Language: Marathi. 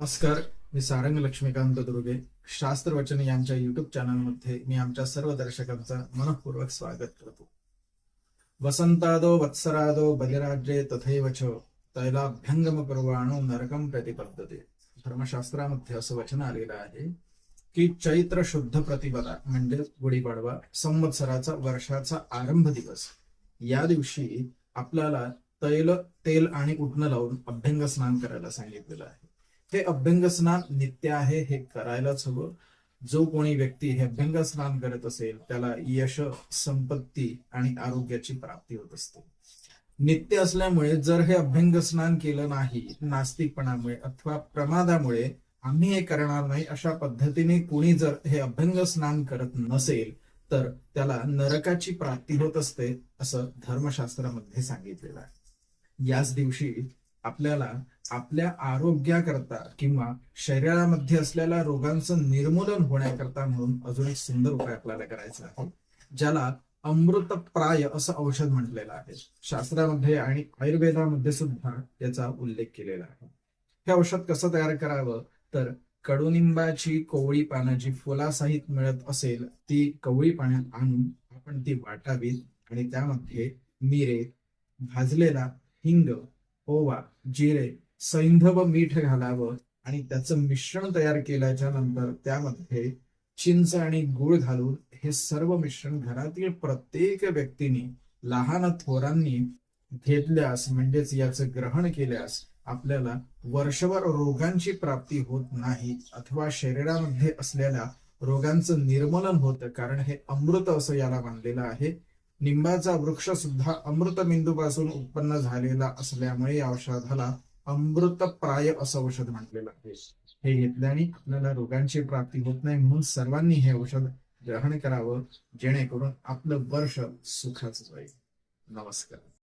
नमस्कार. मी सारंग लक्ष्मीकांत दुर्गे. शास्त्रवचन यांच्या युट्यूब चॅनलमध्ये मी आमच्या सर्व दर्शकांचं मनःपूर्वक स्वागत करतो. वसंतादो वत्सरादो बलिराज्ये तथैव च तैलाभ्यंगम कुर्वाणो नरकम प्रतिपद्यते. धर्मशास्त्रामध्ये असं वचन आलेलं आहे की चैत्र शुद्ध प्रतिपदा म्हणजे गुढीपाडवा, संवत्सराचा वर्षाचा आरंभ दिवस, या दिवशी आपल्याला तेल आणि उटणं लावून अभ्यंग स्नान करायला सांगितलेलं आहे. हे अभ्यंग स्नान नित्य आहे, हे करायलाच हवं. जो कोणी व्यक्ती हे अभ्यंग स्नान करत असेल त्याला यश, संपत्ती आणि आरोग्याची प्राप्ती होत असते. नित्य असल्यामुळे जर हे अभ्यंग स्नान केलं नाही, नास्तिकपणामुळे अथवा प्रमादामुळे आम्ही हे करणार नाही अशा पद्धतीने कोणी जर हे अभ्यंग स्नान करत नसेल तर त्याला नरकाची प्राप्ती होत असते, असं धर्मशास्त्रामध्ये सांगितलेलं आहे. याच दिवशी आपल्याला आपल्या आरोग्याकरता किंवा शरीरामध्ये असलेल्या रोगांचं निर्मूलन होण्याकरता म्हणून अजून एक सुंदर उपाय आपल्याला करायचा आहे, ज्याला अमृतप्राय असं औषध म्हटलेलं आहे. शास्त्रामध्ये आणि आयुर्वेदामध्ये सुद्धा याचा उल्लेख केलेला आहे. हे औषध कसं तयार करावं तर कडुनिंबाची कोवळी पानं जी फुलासहित मिळत असेल ती कोवळी पानं आणून आपण ती वाटावीत आणि त्यामध्ये मिरे, भाजलेला हिंग, ओवा, जिरे, सैंधव, मीठ घालावं आणि त्याचं मिश्रण तयार केल्याच्या नंतर त्यामध्ये चिंच आणि गुळ घालून हे सर्व मिश्रण घरातील प्रत्येक व्यक्तीने, लहान थोरांनी घेतल्यास म्हणजेच याचं ग्रहण केल्यास आपल्याला वर्षभर रोगांची प्राप्ती होत नाही अथवा शरीरामध्ये असलेल्या रोगांचं निर्मूलन होतं, कारण हे अमृत असं याला मानलेलं आहे. निंबाचा वृक्ष सुद्धा अमृत बिंदूपासून उत्पन्न झालेला असल्यामुळे या औषधाला अमृतप्राय असं औषध म्हटलेलं आहे. हे घेतल्याने आपल्याला रोगांची प्राप्ती होत नाही, म्हणून सर्वांनी हे औषध ग्रहण करावं, जेणेकरून आपलं वर्ष सुखाचं जाईल. नमस्कार.